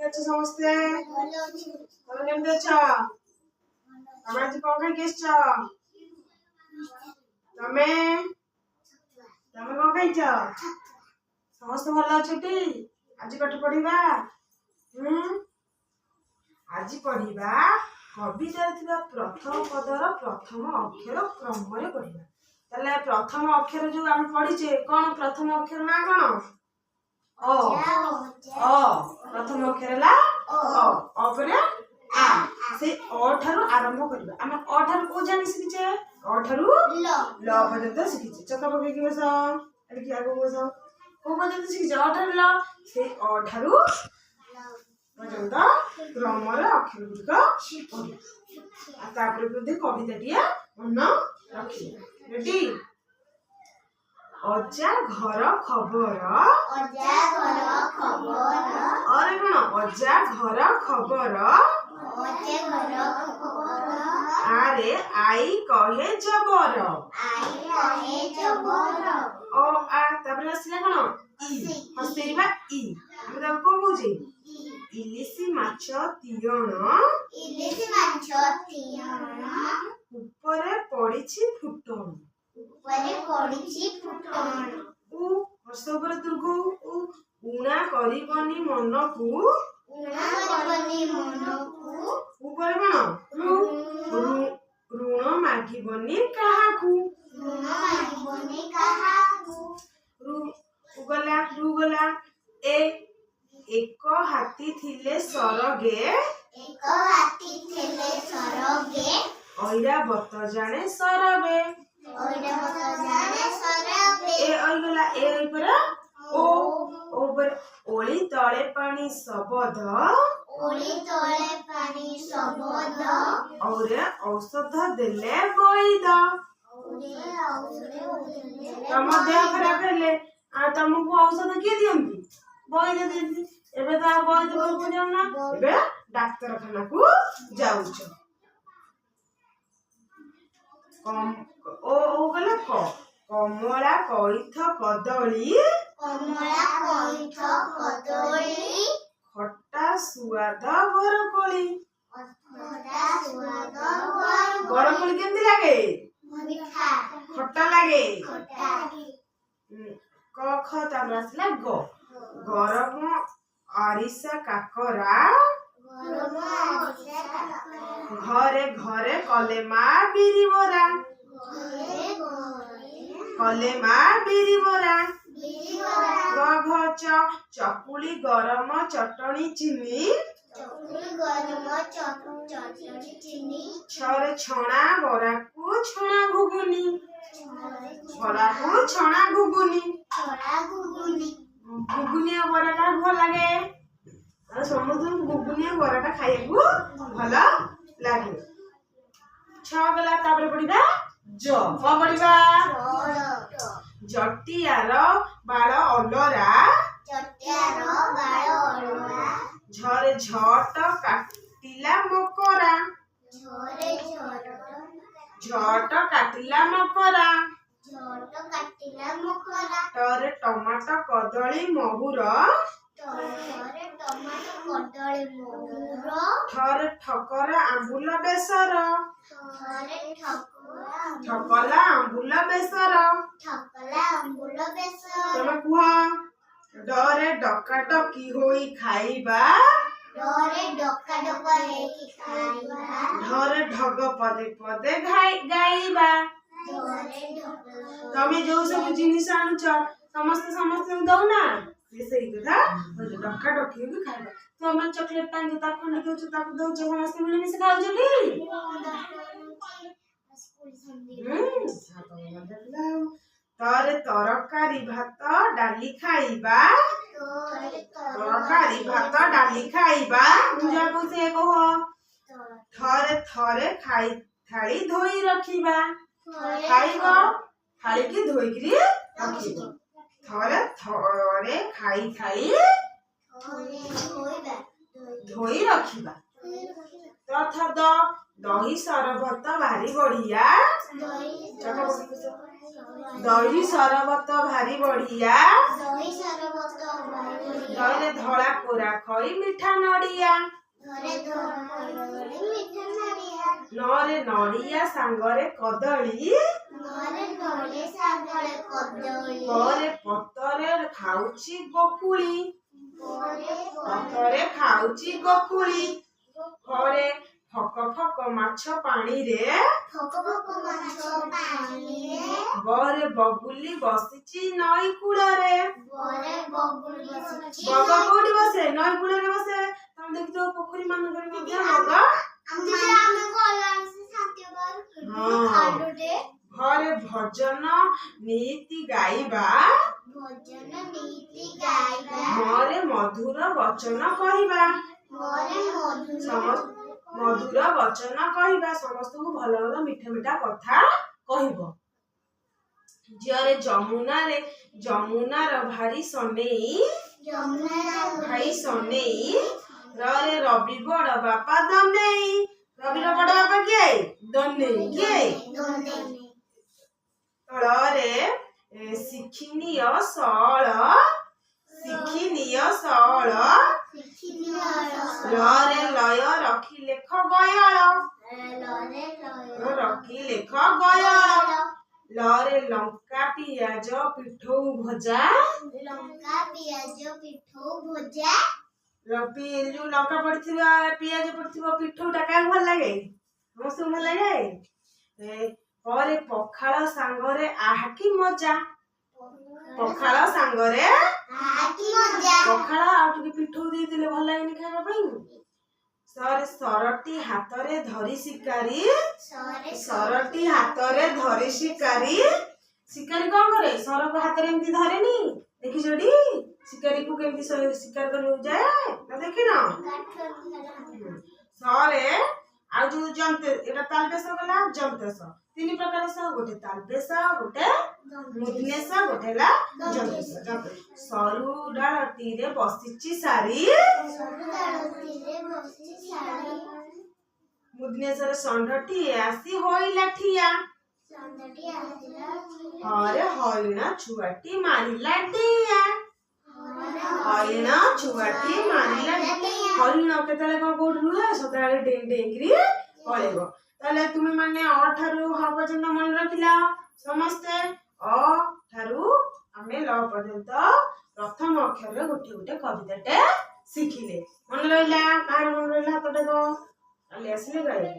अच्छे समस्ते तमे केमते छ तमे आज कोन खाइ केस छ तमे तमे कोन खाइ छ समस्त भलो छटी आज पाठ पढिबा आज पढिबा कवितार थिबा प्रथम पदर प्रथम अक्षर क्रम रे पढिबा तले प्रथम अक्षर जो हम पढिचे कोन प्रथम अक्षर ना कोन अ प्रथम अक्षर ला अ परे आ से अ ठारू आरंभ करबा हम अ ठारू को जानि सिकिचे अ ठारू ल पर्यंत सिकिचे चका पके कि बस अरे कि आगो बस को पर्यंत सिकिचे अ ठारू ल से अ ठारू पर्यंत क्रम रे अक्षर गुडिक पढिबा आ तापर प्रति कविता टिया मन रखी रेडी अजा घर खबर अरे कोन अजा घर खबर आरे आई कहे जबर ओ आ तापर आसिला कोन ई हसेबा ई हम ता को बुझी इलिसी माछ तियण ऊपरे पड़िछि फुटण उ हस ऊपर दुर्गु उ उणा करिबनी मनकु ऊपर कोन ऋण मागिबनी काहाकू रुगला ए एक हाथी थिले सरगे ऐरावत जाने सरबे ए ओइगला ए ओइपर ओ ओपर ओली तळे पानी सबद और औषध देले वैद तम देह खराब हेले आ तुमको औषध के दियंती वैद देती एबे ता वैद को जाऊ ना एबे डाक्टर खाना को जाउछ कम ओ गला क कमला कइथ कदली खट्टा सुआद बरकोली बरकोली केमती लागे खट्टा लागे क ख तापर आसला ग गरम आरिसा काकरा घरे घरे कले मा बिरी बोरा गघ चकुली गरम चटनी चिनी छरे छणा बरा को छणा घुगुनी घुगुनी बरा का भल लागे समस्त घुगुनी बरा का खाए को भल लागे छ गला तापर पडिबा ज क पडिबा जटियार बाळ अलरा झरे झट काटिला मकरा टरे टमाटो कदली महुर ठरे ठकरा आंबुल बेसर ठकला आंबुल बेसर तमे कुहा डरे डका डकी होई खाइबा ढरे ढग पदे पदे गाइबा तमे जो सब जिनिस आनुच समस्त दौ ना से कथा डका डकी होई खाइबा तमे चॉकलेट पान ता खने दउछ ताको दउछ समस्त मिले मिसे खाउ तरे तरकारी भात डाली खाइबा पूजा को से कह थरे थरे खाई थाली धोई रखिबा खाइबा थाली की धोई करी रखिबा थरे थरे खाई थाली धोई रखिबा तथा दही सरबत भारी बढ़िया दही सरबत भारी बढ़िया ଧରେ ଧଳା କୋରା ଖଇ ମିଠା ନଡ଼ିଆ ନରେ ନଡ଼ିଆ ସାଙ୍ଗରେ କଦଳୀ ପରେ ପତରେ ଖାଉଛି ବକୁଳି ଘରେ ଫକ ଫକ ମାଛ ପାଣିରେ ବରେ ବଗୁଲି ବସିଛି ନଈ କୂଳରେ ବଗ କୋଉଠି ବସେ ନଈ କୂଳରେ ବସେ ତମେ ଦେଖିଥିବ ପୋଖରୀ ମାନଙ୍କରେ ମଧ୍ୟ ବଗ ଘରେ ଭଜନ ନୀତି ଗାଇବା ଘରେ ମଧୁର ବଚନ କହିବା ସମସ୍ତଙ୍କୁ ଭଲ ଭଲ ମିଠା ମିଠା କଥା କହିବ ଝିଅରେ ଯମୁନାର ଭାଇ ସନେଇ ରରେ ରବି ବଡ଼ ବାପା ଦନେଇ ରବିର ବଡ଼ ବାପା କିଏ ଦନେଇ ଳରେ ଶିଖିନିୟ ସଳ ଳରେ ଲୟ ରଖି ଲେଖ ଗୟଳ ଳରେ ଲଙ୍କା ପିଆଜ ପିଠଉ ଭଜା ଯୋଉ ଲଙ୍କା ପଡିଥିବ ପିଆଜ ପଡିଥିବ ପିଠଉଟା କାହାକୁ ଭଲ ଲାଗେ ସମସ୍ତଙ୍କୁ ଭଲ ଲାଗେ ପରେ ପଖାଳ ସାଙ୍ଗରେ ଆହାକି ମଜା ପଖାଳ ଆଉ ଟିକେ ପିଠଉ ଦେଇଥିଲେ ଭଲ ଲାଗେନି ଖାଇବା ପାଇଁ ସରଟି ହାତରେ ଧରି ଶିକାରୀ କଣ କରେ ସରକୁ ହାତରେ ଏମିତି ଧରେନି ଦେଖିଛଟି ଶିକାରୀକୁ କେମିତି ଶିକାର କରିବାକୁ ଯାଏ ନା ଦେଖିନ ସରେ ଆଉ ଯୋଉ ଏଟା ତାଲବେଶ ଗଲା ଜନ୍ତେଶ ତିନି ପ୍ରକାର ସ ଗୋଟେ ତାଲବେଶ ଗୋଟେ ମୁଧନେଶ ଗୋଟେ ହେଲା ଜନ୍ତେଶ ସରୁ ଡାଳଟିରେ ବସିଛି ସାରି ମୁଧନେଶର ଷଣ୍ଢଟି ଆସି ହୋଇଲା ଠିଆ ହରେ ହରିଣ ଛୁଆଟି ମାରିଲା ଡିଆ ହରିଣ କେତେବେଳେ କଣ କୋଉଠି ରୁହେ ସଦାବେଳେ ଡେଇଁକିରି ପଳେଇବ ତାହେଲେ ତୁମେ ମାନେ ଅ ଠାରୁ ହ ପର୍ଯ୍ୟନ୍ତ ମନେ ରଖିଲ ସମସ୍ତେ ଅ ଠାରୁ ଆମେ ଲ ପର୍ଯ୍ୟନ୍ତ ପ୍ରଥମ ଅକ୍ଷରରେ ଗୋଟେ ଗୋଟେ କବିତାଟେ ଶିଖିଲେ ମନେ ରହିଲା କାହାର ମନେ ରହିଲା ହାତ ଦେଖ କାଲି ଆସିଲେ ଗାଇବେ